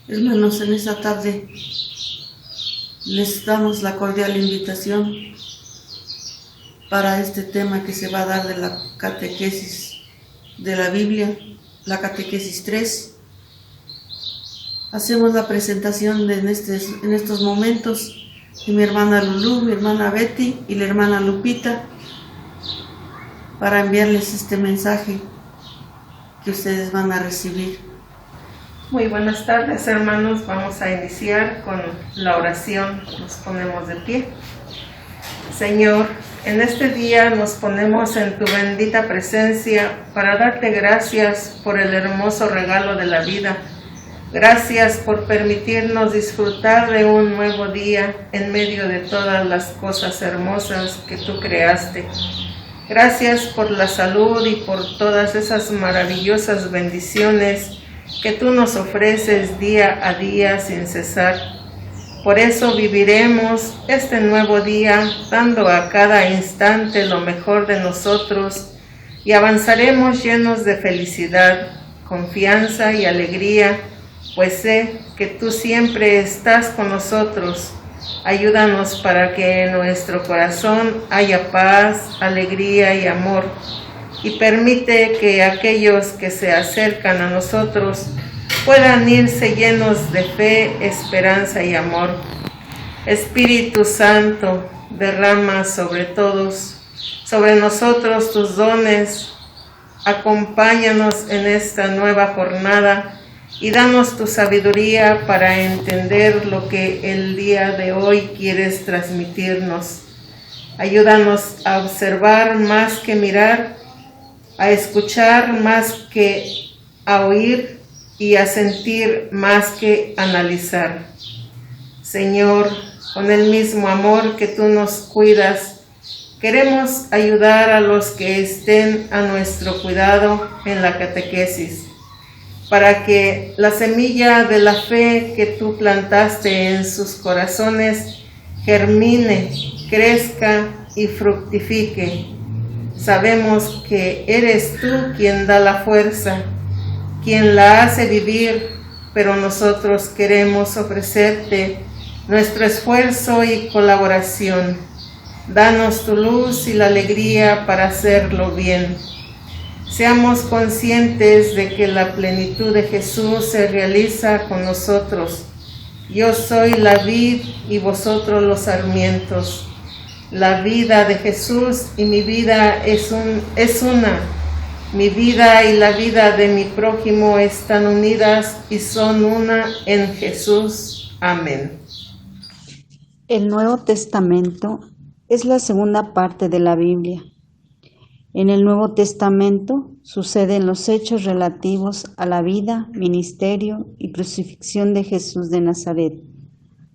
Hermanos, en esta tarde les damos la cordial invitación para este tema que se va a dar de la catequesis de la Biblia, la catequesis 3. Hacemos la presentación en estos momentos de mi hermana Lulú, mi hermana Betty y la hermana Lupita, para enviarles este mensaje que ustedes van a recibir. Muy buenas tardes, hermanos. Vamos a iniciar con la oración. Nos ponemos de pie. Señor, en este día nos ponemos en tu bendita presencia para darte gracias por el hermoso regalo de la vida. Gracias por permitirnos disfrutar de un nuevo día en medio de todas las cosas hermosas que tú creaste. Gracias por la salud y por todas esas maravillosas bendiciones que tú nos ofreces día a día sin cesar. Por eso viviremos este nuevo día dando a cada instante lo mejor de nosotros y avanzaremos llenos de felicidad, confianza y alegría, pues sé que tú siempre estás con nosotros. Ayúdanos para que en nuestro corazón haya paz, alegría y amor, y permite que aquellos que se acercan a nosotros puedan irse llenos de fe, esperanza y amor. Espíritu Santo, derrama sobre todos, sobre nosotros tus dones. Acompáñanos en esta nueva jornada y danos tu sabiduría para entender lo que el día de hoy quieres transmitirnos. Ayúdanos a observar más que mirar, a escuchar más que a oír y a sentir más que analizar. Señor, con el mismo amor que tú nos cuidas, queremos ayudar a los que estén a nuestro cuidado en la catequesis, para que la semilla de la fe que tú plantaste en sus corazones germine, crezca y fructifique. Sabemos que eres tú quien da la fuerza, quien la hace vivir, pero nosotros queremos ofrecerte nuestro esfuerzo y colaboración. Danos tu luz y la alegría para hacerlo bien. Seamos conscientes de que la plenitud de Jesús se realiza con nosotros. Yo soy la vid y vosotros los sarmientos. La vida de Jesús y mi vida es una. Mi vida y la vida de mi prójimo están unidas y son una en Jesús. Amén. El Nuevo Testamento es la segunda parte de la Biblia. En el Nuevo Testamento suceden los hechos relativos a la vida, ministerio y crucifixión de Jesús de Nazaret,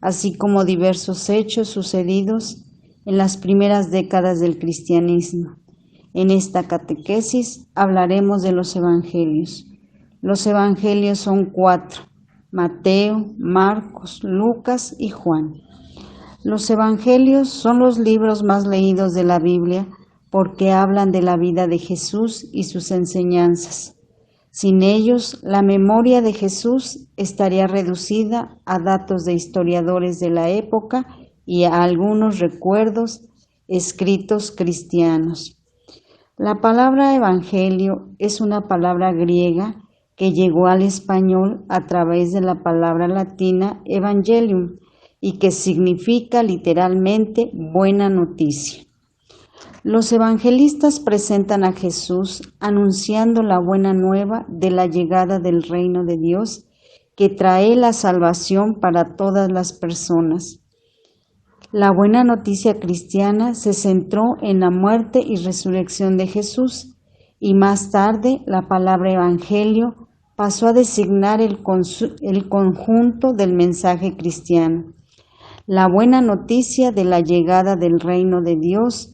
así como diversos hechos sucedidos en las primeras décadas del cristianismo. En esta catequesis hablaremos de los evangelios. Los evangelios son 4: Mateo, Marcos, Lucas y Juan. Los evangelios son los libros más leídos de la Biblia porque hablan de la vida de Jesús y sus enseñanzas. Sin ellos, la memoria de Jesús estaría reducida a datos de historiadores de la época y a algunos recuerdos escritos cristianos. La palabra evangelio es una palabra griega que llegó al español a través de la palabra latina evangelium y que significa literalmente buena noticia. Los evangelistas presentan a Jesús anunciando la buena nueva de la llegada del reino de Dios que trae la salvación para todas las personas. La buena noticia cristiana se centró en la muerte y resurrección de Jesús y más tarde la palabra evangelio pasó a designar el conjunto del mensaje cristiano. La buena noticia de la llegada del reino de Dios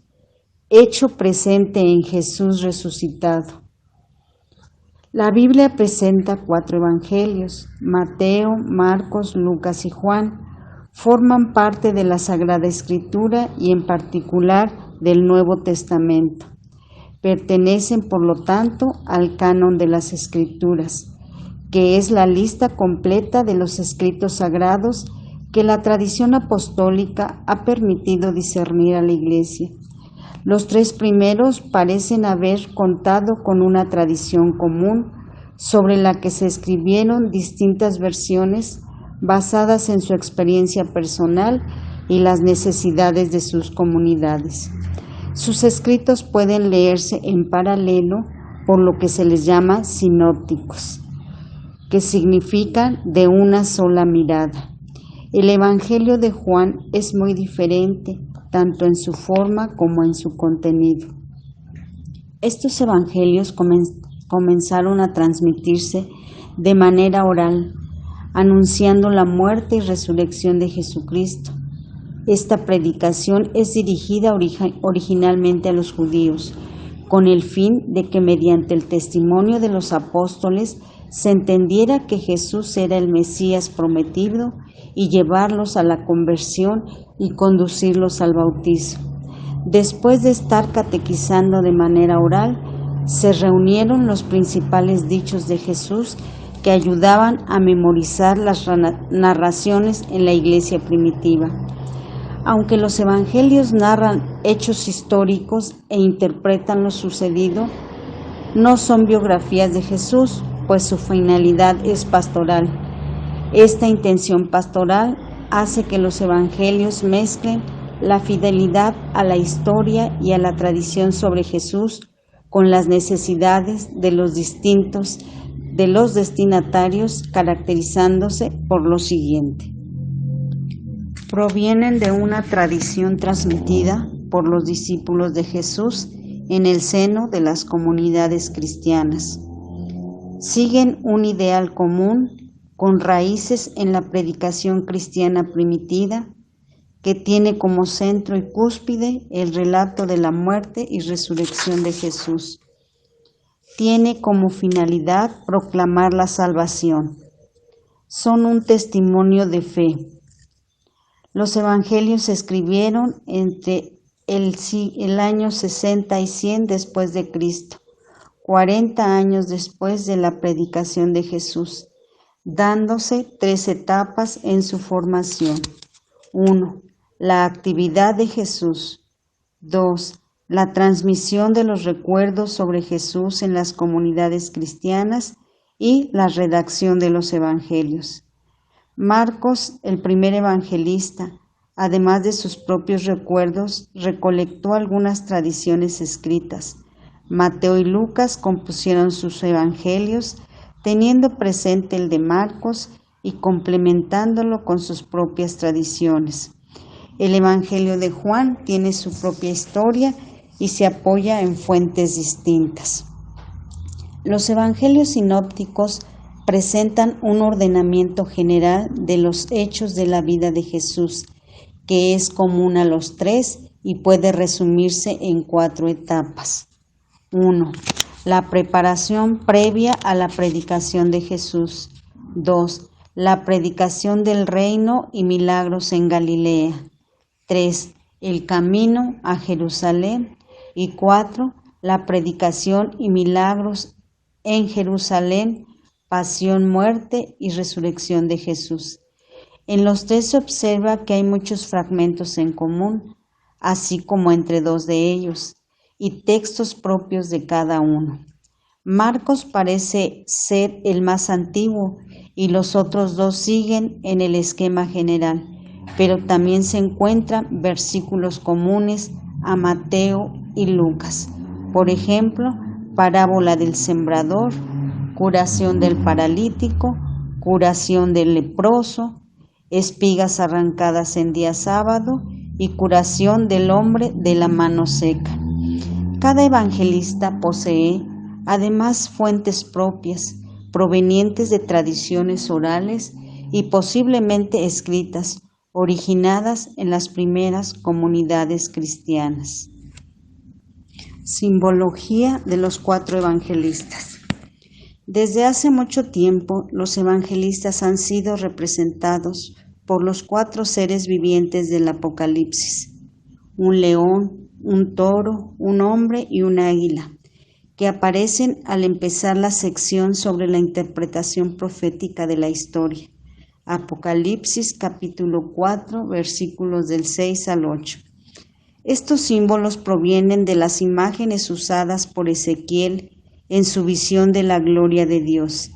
hecho presente en Jesús resucitado. La Biblia presenta 4 evangelios: Mateo, Marcos, Lucas y Juan. Forman parte de la Sagrada Escritura y en particular del Nuevo Testamento. Pertenecen, por lo tanto, al canon de las Escrituras, que es la lista completa de los escritos sagrados que la tradición apostólica ha permitido discernir a la Iglesia. Los 3 primeros parecen haber contado con una tradición común sobre la que se escribieron distintas versiones basadas en su experiencia personal y las necesidades de sus comunidades. Sus escritos pueden leerse en paralelo, por lo que se les llama sinópticos, que significan de una sola mirada. El Evangelio de Juan es muy diferente, tanto en su forma como en su contenido. Estos evangelios comenzaron a transmitirse de manera oral, anunciando la muerte y resurrección de Jesucristo. Esta predicación es dirigida originalmente a los judíos, con el fin de que mediante el testimonio de los apóstoles se entendiera que Jesús era el Mesías prometido y llevarlos a la conversión y conducirlos al bautizo. Después de estar catequizando de manera oral, se reunieron los principales dichos de Jesús que ayudaban a memorizar las narraciones en la iglesia primitiva. Aunque los evangelios narran hechos históricos e interpretan lo sucedido, no son biografías de Jesús, pues su finalidad es pastoral. Esta intención pastoral hace que los evangelios mezclen la fidelidad a la historia y a la tradición sobre Jesús con las necesidades de los destinatarios, caracterizándose por lo siguiente. Provienen de una tradición transmitida por los discípulos de Jesús en el seno de las comunidades cristianas. Siguen un ideal común con raíces en la predicación cristiana primitiva, que tiene como centro y cúspide el relato de la muerte y resurrección de Jesús. Tiene como finalidad proclamar la salvación. Son un testimonio de fe. Los evangelios se escribieron entre el año 60 y 100 después de Cristo, 40 años después de la predicación de Jesús, dándose 3 etapas en su formación. 1. La actividad de Jesús. 2. La transmisión de los recuerdos sobre Jesús en las comunidades cristianas y la redacción de los evangelios. Marcos, el primer evangelista, además de sus propios recuerdos, recolectó algunas tradiciones escritas. Mateo y Lucas compusieron sus evangelios, teniendo presente el de Marcos y complementándolo con sus propias tradiciones. El Evangelio de Juan tiene su propia historia y se apoya en fuentes distintas. Los evangelios sinópticos presentan un ordenamiento general de los hechos de la vida de Jesús, que es común a los 3 y puede resumirse en 4 etapas. 1. La preparación previa a la predicación de Jesús. 2. La predicación del reino y milagros en Galilea. 3. El camino a Jerusalén. Y 4. La predicación y milagros en Jerusalén, pasión, muerte y resurrección de Jesús. En los 3 se observa que hay muchos fragmentos en común, así como entre 2 de ellos, y textos propios de cada uno. Marcos parece ser el más antiguo y los otros 2 siguen en el esquema general, pero también se encuentran versículos comunes a Mateo y Lucas. Por ejemplo, parábola del sembrador, curación del paralítico, curación del leproso, espigas arrancadas en día sábado y curación del hombre de la mano seca. Cada evangelista posee además fuentes propias, provenientes de tradiciones orales y posiblemente escritas, originadas en las primeras comunidades cristianas. Simbología de los 4 evangelistas. Desde hace mucho tiempo, los evangelistas han sido representados por los 4 seres vivientes del Apocalipsis: un león, un toro, un hombre y un águila, que aparecen al empezar la sección sobre la interpretación profética de la historia. Apocalipsis capítulo 4, versículos del 6 al 8. Estos símbolos provienen de las imágenes usadas por Ezequiel en su visión de la gloria de Dios.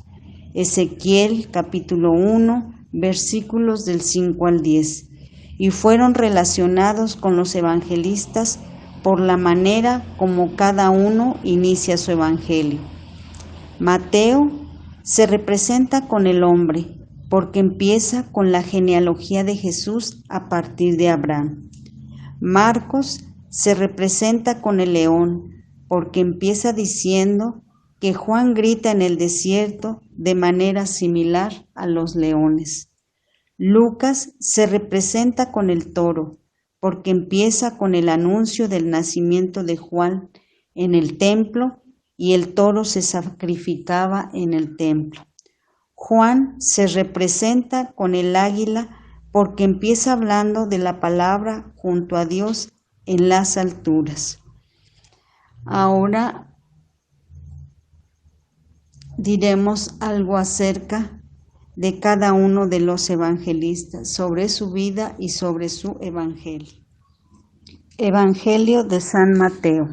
Ezequiel capítulo 1, versículos del 5 al 10, y fueron relacionados con los evangelistas por la manera como cada uno inicia su evangelio. Mateo se representa con el hombre, porque empieza con la genealogía de Jesús a partir de Abraham. Marcos se representa con el león, porque empieza diciendo que Juan grita en el desierto de manera similar a los leones. Lucas se representa con el toro, porque empieza con el anuncio del nacimiento de Juan en el templo y el toro se sacrificaba en el templo. Juan se representa con el águila porque empieza hablando de la palabra junto a Dios en las alturas. Ahora diremos algo acerca de cada uno de los evangelistas, sobre su vida y sobre su evangelio. Evangelio de San Mateo.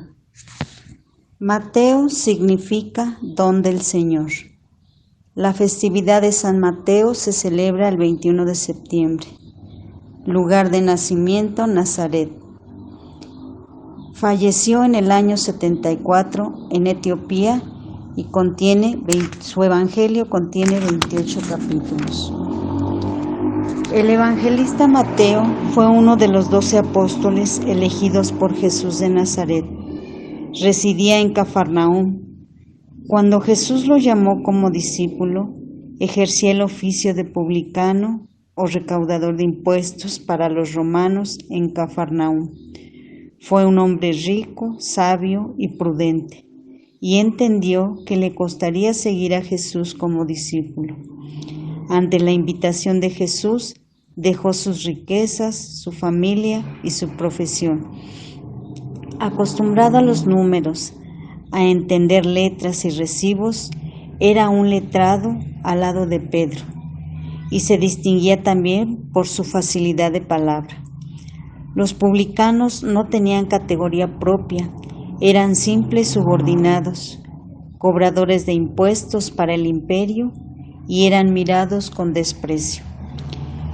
Mateo significa don del Señor. La festividad de San Mateo se celebra el 21 de septiembre. Lugar de nacimiento, Nazaret. Falleció en el año 74 en Etiopía y su evangelio contiene 28 capítulos. El evangelista Mateo fue uno de los 12 apóstoles elegidos por Jesús de Nazaret. Residía en Cafarnaúm. Cuando Jesús lo llamó como discípulo, ejercía el oficio de publicano o recaudador de impuestos para los romanos en Cafarnaúm. Fue un hombre rico, sabio y prudente, y entendió que le costaría seguir a Jesús como discípulo. Ante la invitación de Jesús, dejó sus riquezas, su familia y su profesión. Acostumbrado a los números, a entender letras y recibos, era un letrado al lado de Pedro, y se distinguía también por su facilidad de palabra. Los publicanos no tenían categoría propia, eran simples subordinados, cobradores de impuestos para el imperio, y eran mirados con desprecio.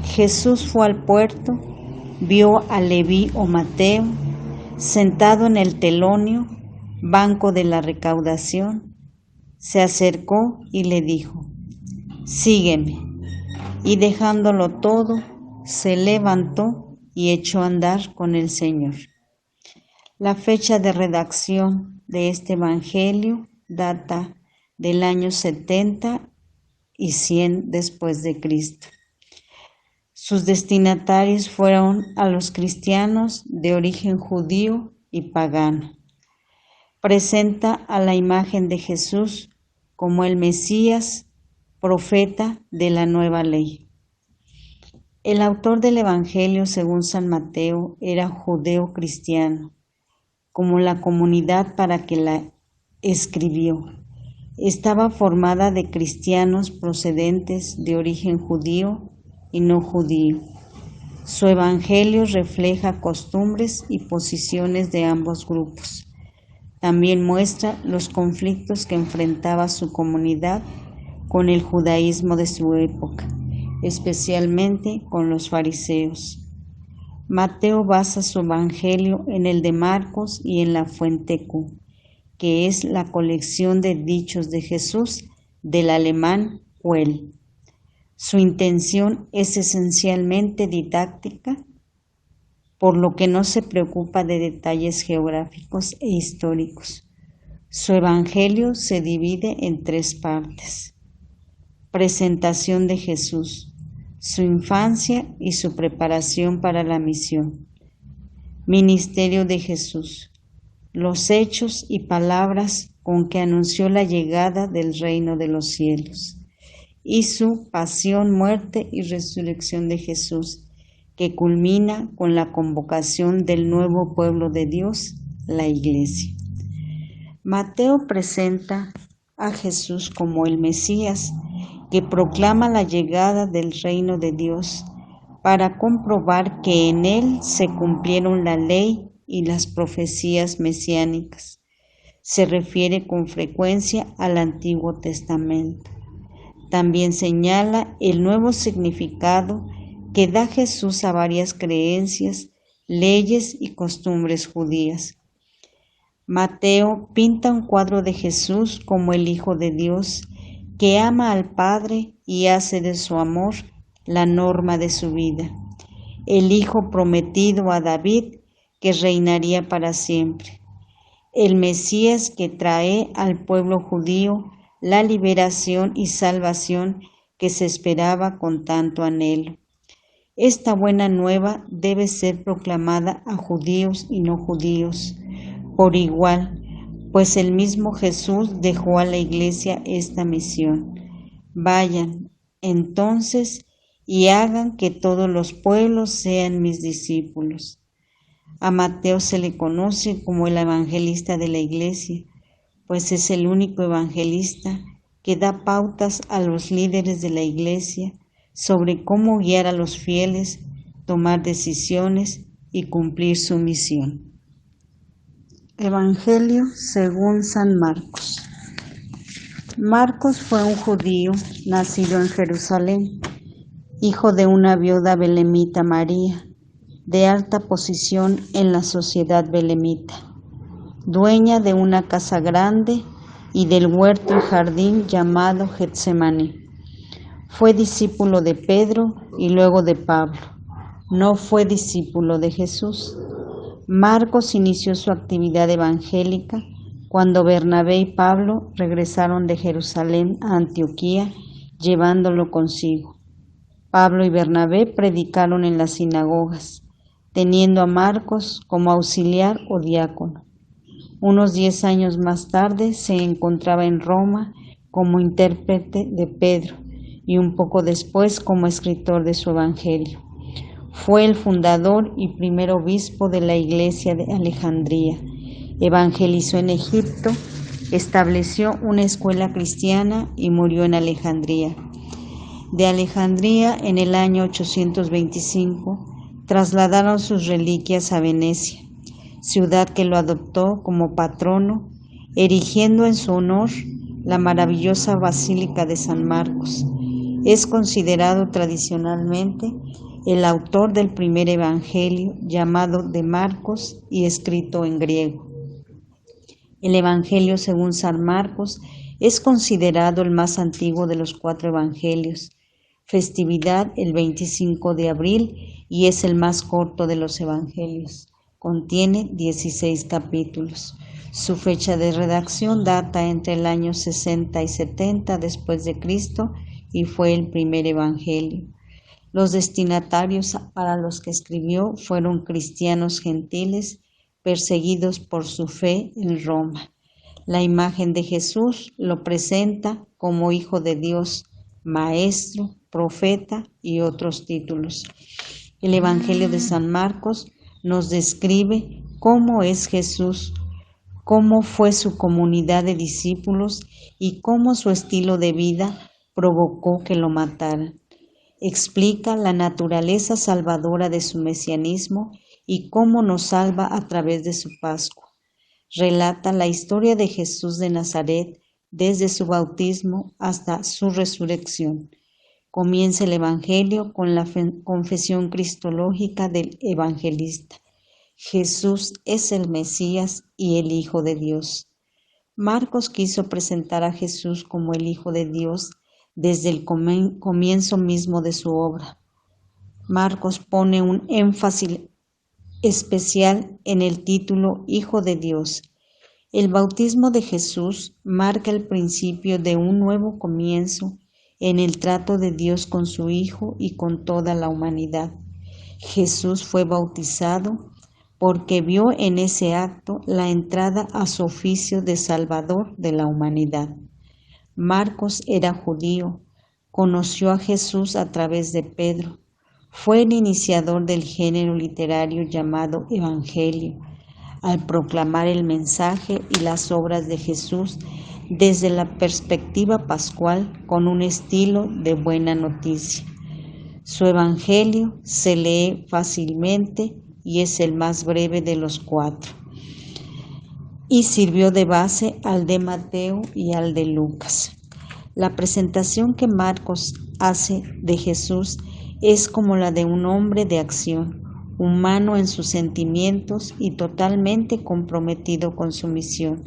Jesús fue al puerto, vio a Leví o Mateo sentado en el telonio, banco de la recaudación, se acercó y le dijo: «Sígueme». Y dejándolo todo, se levantó y echó a andar con el Señor. La fecha de redacción de este evangelio data del año 70 y 100 después de Cristo. Sus destinatarios fueron a los cristianos de origen judío y pagano. Presenta a la imagen de Jesús como el Mesías, profeta de la nueva ley. El autor del Evangelio según San Mateo era judeo cristiano, como la comunidad para que la escribió. Estaba formada de cristianos procedentes de origen judío y no judío. Su Evangelio refleja costumbres y posiciones de ambos grupos. También muestra los conflictos que enfrentaba su comunidad con el judaísmo de su época, especialmente con los fariseos. Mateo basa su evangelio en el de Marcos y en la fuente Q, que es la colección de dichos de Jesús del alemán Quell. Su intención es esencialmente didáctica, por lo que no se preocupa de detalles geográficos e históricos. Su evangelio se divide en 3 partes: presentación de Jesús, su infancia y su preparación para la misión, ministerio de Jesús, los hechos y palabras con que anunció la llegada del reino de los cielos, y su pasión, muerte y resurrección de Jesús, que culmina con la convocación del nuevo pueblo de Dios, la Iglesia. Mateo presenta a Jesús como el Mesías, que proclama la llegada del reino de Dios para comprobar que en él se cumplieron la ley y las profecías mesiánicas. Se refiere con frecuencia al Antiguo Testamento. También señala el nuevo significado que da Jesús a varias creencias, leyes y costumbres judías. Mateo pinta un cuadro de Jesús como el Hijo de Dios, que ama al Padre y hace de su amor la norma de su vida. El Hijo prometido a David, que reinaría para siempre. El Mesías que trae al pueblo judío la liberación y salvación que se esperaba con tanto anhelo. Esta buena nueva debe ser proclamada a judíos y no judíos por igual, pues el mismo Jesús dejó a la Iglesia esta misión. Vayan, entonces, y hagan que todos los pueblos sean mis discípulos. A Mateo se le conoce como el evangelista de la Iglesia, pues es el único evangelista que da pautas a los líderes de la Iglesia sobre cómo guiar a los fieles, tomar decisiones y cumplir su misión. Evangelio según San Marcos. Marcos fue un judío nacido en Jerusalén, hijo de una viuda belemita María, de alta posición en la sociedad belemita, dueña de una casa grande y del huerto y jardín llamado Getsemaní. Fue discípulo de Pedro y luego de Pablo. No fue discípulo de Jesús. Marcos inició su actividad evangélica cuando Bernabé y Pablo regresaron de Jerusalén a Antioquía, llevándolo consigo. Pablo y Bernabé predicaron en las sinagogas, teniendo a Marcos como auxiliar o diácono. Unos 10 años más tarde se encontraba en Roma como intérprete de Pedro y un poco después como escritor de su evangelio. Fue el fundador y primer obispo de la iglesia de Alejandría. Evangelizó en Egipto, estableció una escuela cristiana y murió en Alejandría. De Alejandría, en el año 825, trasladaron sus reliquias a Venecia, ciudad que lo adoptó como patrono, erigiendo en su honor la maravillosa Basílica de San Marcos. Es considerado tradicionalmente el autor del primer evangelio, llamado de Marcos y escrito en griego. El Evangelio según San Marcos es considerado el más antiguo de los 4 evangelios. Festividad el 25 de abril y es el más corto de los evangelios. Contiene 16 capítulos. Su fecha de redacción data entre el año 60 y 70 después de Cristo y fue el primer evangelio. Los destinatarios para los que escribió fueron cristianos gentiles perseguidos por su fe en Roma. La imagen de Jesús lo presenta como Hijo de Dios, Maestro, Profeta y otros títulos. El Evangelio de San Marcos nos describe cómo es Jesús, cómo fue su comunidad de discípulos y cómo su estilo de vida provocó que lo mataran. Explica la naturaleza salvadora de su mesianismo y cómo nos salva a través de su Pascua. Relata la historia de Jesús de Nazaret desde su bautismo hasta su resurrección. Comienza el Evangelio con la confesión cristológica del evangelista. Jesús es el Mesías y el Hijo de Dios. Marcos quiso presentar a Jesús como el Hijo de Dios desde el comienzo mismo de su obra. Marcos pone un énfasis especial en el título Hijo de Dios. El bautismo de Jesús marca el principio de un nuevo comienzo en el trato de Dios con su Hijo y con toda la humanidad. Jesús fue bautizado porque vio en ese acto la entrada a su oficio de Salvador de la humanidad. Marcos era judío, conoció a Jesús a través de Pedro, fue el iniciador del género literario llamado Evangelio. al proclamar el mensaje y las obras de Jesús desde la perspectiva pascual con un estilo de buena noticia. Su evangelio se lee fácilmente y es el más breve de los 4, y sirvió de base al de Mateo y al de Lucas. La presentación que Marcos hace de Jesús es como la de un hombre de acción, humano en sus sentimientos y totalmente comprometido con su misión.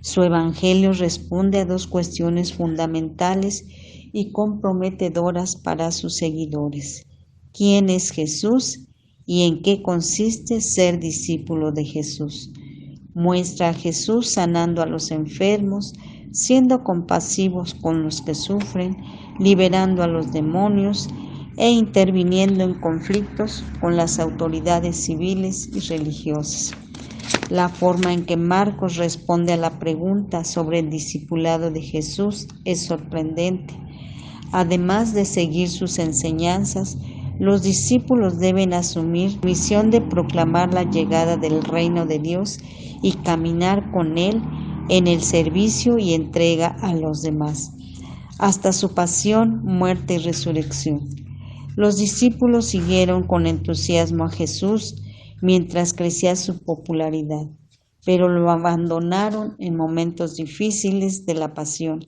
Su evangelio responde a 2 cuestiones fundamentales y comprometedoras para sus seguidores: ¿quién es Jesús y en qué consiste ser discípulo de Jesús? Muestra a Jesús sanando a los enfermos, siendo compasivos con los que sufren, liberando a los demonios e interviniendo en conflictos con las autoridades civiles y religiosas. La forma en que Marcos responde a la pregunta sobre el discipulado de Jesús es sorprendente. Además de seguir sus enseñanzas, los discípulos deben asumir la misión de proclamar la llegada del reino de Dios y caminar con Él en el servicio y entrega a los demás, hasta su pasión, muerte y resurrección. Los discípulos siguieron con entusiasmo a Jesús mientras crecía su popularidad, pero lo abandonaron en momentos difíciles de la pasión.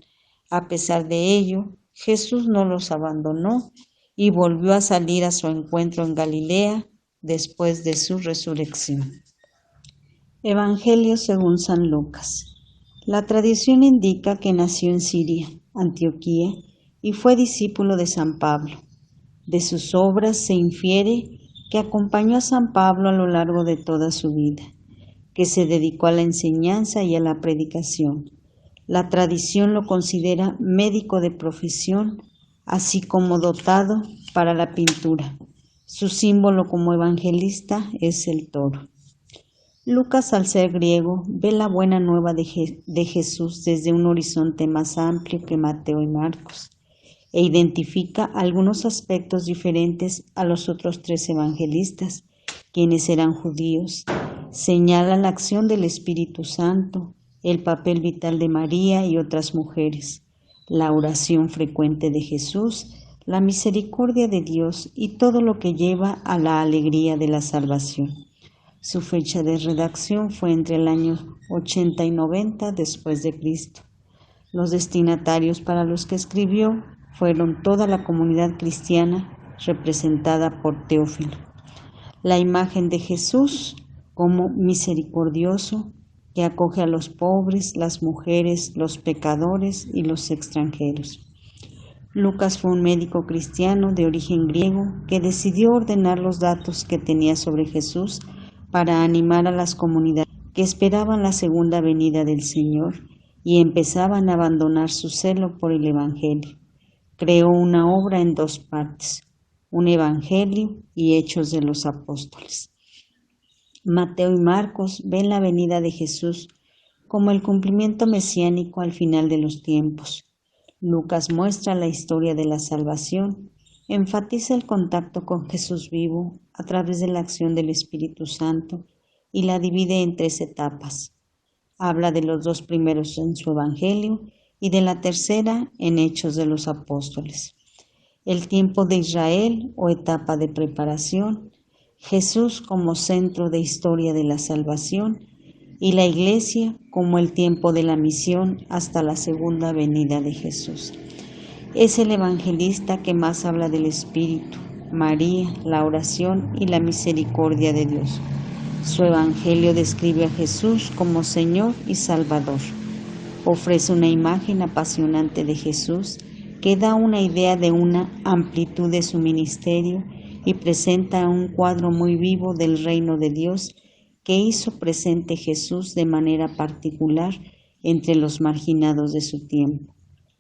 A pesar de ello, Jesús no los abandonó y volvió a salir a su encuentro en Galilea después de su resurrección. Evangelio según San Lucas. La tradición indica que nació en Siria, Antioquía, y fue discípulo de San Pablo. De sus obras se infiere que acompañó a San Pablo a lo largo de toda su vida, que se dedicó a la enseñanza y a la predicación. La tradición lo considera médico de profesión, así como dotado para la pintura. Su símbolo como evangelista es el toro. Lucas, al ser griego, ve la buena nueva de Jesús desde un horizonte más amplio que Mateo y Marcos, e identifica algunos aspectos diferentes a los otros 3 evangelistas, quienes eran judíos. Señala la acción del Espíritu Santo, el papel vital de María y otras mujeres, la oración frecuente de Jesús, la misericordia de Dios y todo lo que lleva a la alegría de la salvación. Su fecha de redacción fue entre el año 80 y 90 después de Cristo. Los destinatarios para los que escribió fueron toda la comunidad cristiana representada por Teófilo. La imagen de Jesús como misericordioso que acoge a los pobres, las mujeres, los pecadores y los extranjeros. Lucas fue un médico cristiano de origen griego que decidió ordenar los datos que tenía sobre Jesús para animar a las comunidades que esperaban la segunda venida del Señor y empezaban a abandonar su celo por el Evangelio. Creó una obra en 2 partes, un Evangelio y Hechos de los Apóstoles. Mateo y Marcos ven la venida de Jesús como el cumplimiento mesiánico al final de los tiempos. Lucas muestra la historia de la salvación, enfatiza el contacto con Jesús vivo a través de la acción del Espíritu Santo y la divide en 3 etapas. Habla de los 2 primeros en su Evangelio y de la tercera en Hechos de los Apóstoles. El tiempo de Israel o etapa de preparación, Jesús como centro de historia de la salvación y la Iglesia como el tiempo de la misión hasta la segunda venida de Jesús. Es el evangelista que más habla del Espíritu, María, la oración y la misericordia de Dios. Su Evangelio describe a Jesús como Señor y Salvador. Ofrece una imagen apasionante de Jesús que da una idea de una amplitud de su ministerio y presenta un cuadro muy vivo del reino de Dios que hizo presente Jesús de manera particular entre los marginados de su tiempo,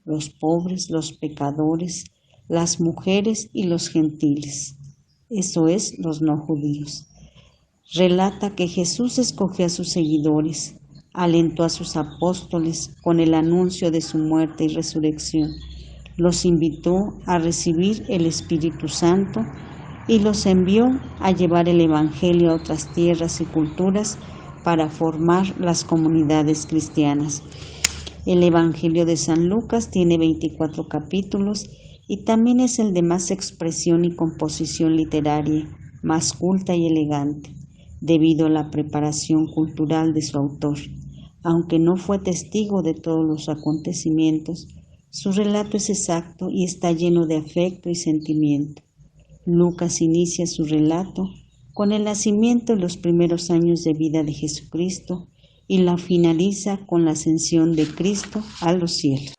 los pobres, los pecadores, las mujeres y los gentiles, eso es, los no judíos. Relata que Jesús escogió a sus seguidores, alentó a sus apóstoles con el anuncio de su muerte y resurrección, los invitó a recibir el Espíritu Santo y los envió a llevar el Evangelio a otras tierras y culturas para formar las comunidades cristianas. El Evangelio de San Lucas tiene 24 capítulos y también es el de más expresión y composición literaria, más culta y elegante, debido a la preparación cultural de su autor. Aunque no fue testigo de todos los acontecimientos, su relato es exacto y está lleno de afecto y sentimiento. Lucas inicia su relato con el nacimiento y los primeros años de vida de Jesucristo y la finaliza con la ascensión de Cristo a los cielos.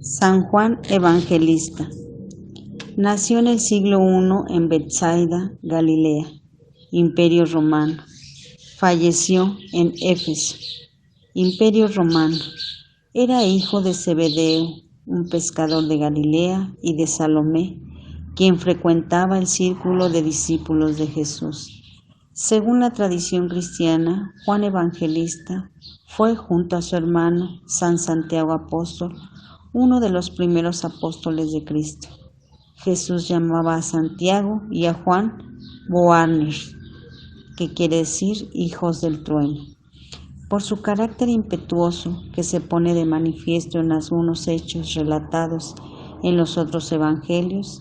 San Juan Evangelista nació en el siglo I en Betsaida, Galilea, Imperio Romano. Falleció en Éfeso, Imperio Romano. Era hijo de Zebedeo, un pescador de Galilea, y de Salomé, quien frecuentaba el círculo de discípulos de Jesús. Según la tradición cristiana, Juan Evangelista fue, junto a su hermano San Santiago Apóstol, uno de los primeros apóstoles de Cristo. Jesús llamaba a Santiago y a Juan Boanerges, que quiere decir hijos del trueno. Por su carácter impetuoso, que se pone de manifiesto en algunos hechos relatados en los otros evangelios,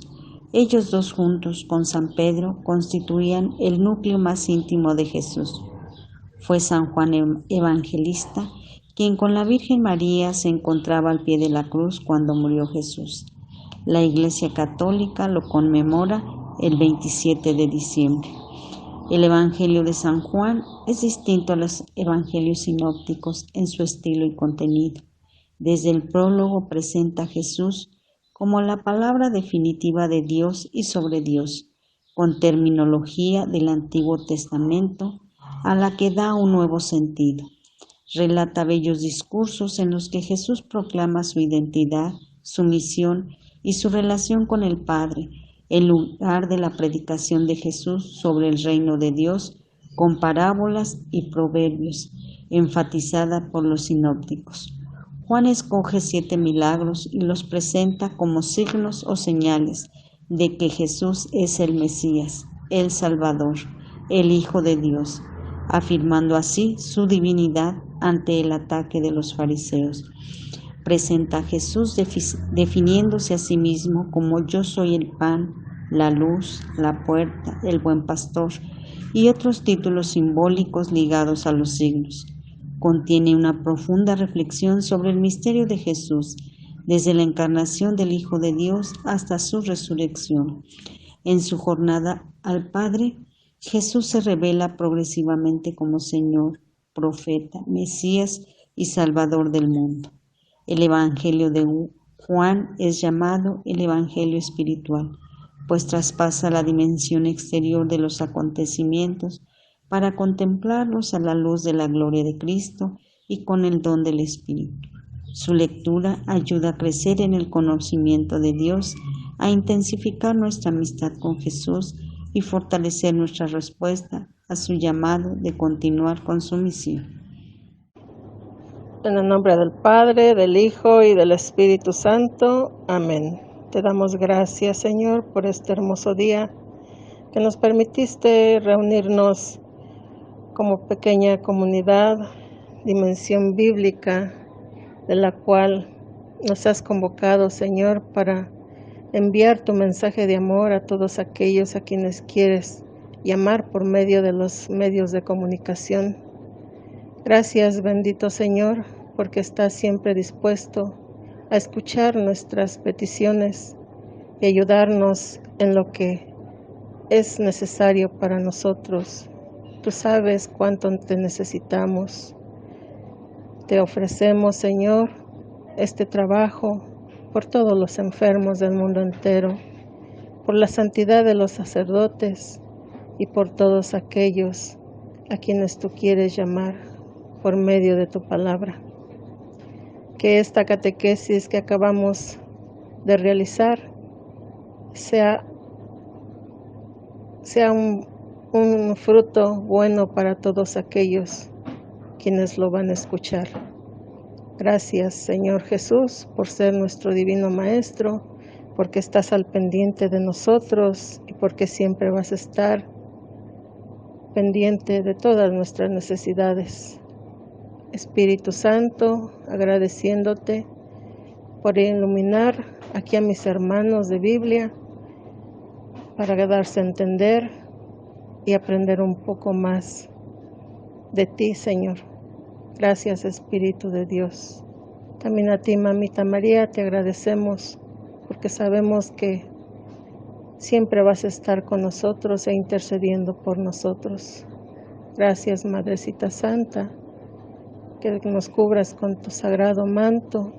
ellos dos juntos con San Pedro constituían el núcleo más íntimo de Jesús. Fue San Juan Evangelista quien con la Virgen María se encontraba al pie de la cruz cuando murió Jesús. La Iglesia Católica lo conmemora el 27 de diciembre. El Evangelio de San Juan es distinto a los evangelios sinópticos en su estilo y contenido. Desde el prólogo presenta a Jesús como la palabra definitiva de Dios y sobre Dios, con terminología del Antiguo Testamento, a la que da un nuevo sentido. Relata bellos discursos en los que Jesús proclama su identidad, su misión y su relación con el Padre, en lugar de la predicación de Jesús sobre el reino de Dios, con parábolas y proverbios, enfatizada por los sinópticos. Juan escoge 7 milagros y los presenta como signos o señales de que Jesús es el Mesías, el Salvador, el Hijo de Dios, afirmando así su divinidad ante el ataque de los fariseos. Presenta a Jesús definiéndose a sí mismo como yo soy el pan, la luz, la puerta, el buen pastor, y otros títulos simbólicos ligados a los signos. Contiene una profunda reflexión sobre el misterio de Jesús, desde la encarnación del Hijo de Dios hasta su resurrección. En su jornada al Padre, Jesús se revela progresivamente como Señor, profeta, Mesías y Salvador del mundo. El Evangelio de Juan es llamado el Evangelio espiritual, pues traspasa la dimensión exterior de los acontecimientos para contemplarlos a la luz de la gloria de Cristo y con el don del Espíritu. Su lectura ayuda a crecer en el conocimiento de Dios, a intensificar nuestra amistad con Jesús y fortalecer nuestra respuesta a su llamado de continuar con su misión. En el nombre del Padre, del Hijo y del Espíritu Santo. Amén. Te damos gracias, Señor, por este hermoso día que nos permitiste reunirnos como pequeña comunidad, dimensión bíblica, de la cual nos has convocado, Señor, para enviar tu mensaje de amor a todos aquellos a quienes quieres llamar por medio de los medios de comunicación. Gracias, bendito Señor, porque estás siempre dispuesto a escuchar nuestras peticiones y ayudarnos en lo que es necesario para nosotros. Tú sabes cuánto te necesitamos. Te ofrecemos, Señor, este trabajo por todos los enfermos del mundo entero, por la santidad de los sacerdotes y por todos aquellos a quienes tú quieres llamar por medio de tu palabra. Que esta catequesis que acabamos de realizar sea un fruto bueno para todos aquellos quienes lo van a escuchar. Gracias, Señor Jesús, por ser nuestro divino Maestro, porque estás al pendiente de nosotros y porque siempre vas a estar pendiente de todas nuestras necesidades. Espíritu Santo, agradeciéndote por iluminar aquí a mis hermanos de Biblia para darse a entender y aprender un poco más de ti, Señor. Gracias, Espíritu de Dios. También a ti, Mamita María, te agradecemos porque sabemos que siempre vas a estar con nosotros e intercediendo por nosotros. Gracias, Madrecita Santa, que nos cubras con tu sagrado manto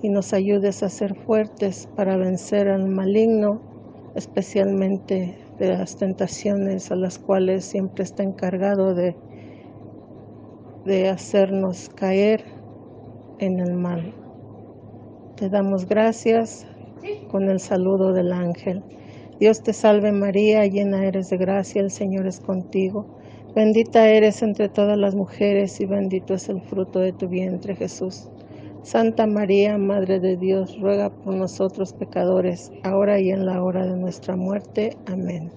y nos ayudes a ser fuertes para vencer al maligno, especialmente de las tentaciones a las cuales siempre está encargado de hacernos caer en el mal. Te damos gracias con el saludo del ángel. Dios te salve María, llena eres de gracia, el Señor es contigo. Bendita eres entre todas las mujeres y bendito es el fruto de tu vientre, Jesús. Santa María, Madre de Dios, ruega por nosotros pecadores, ahora y en la hora de nuestra muerte. Amén.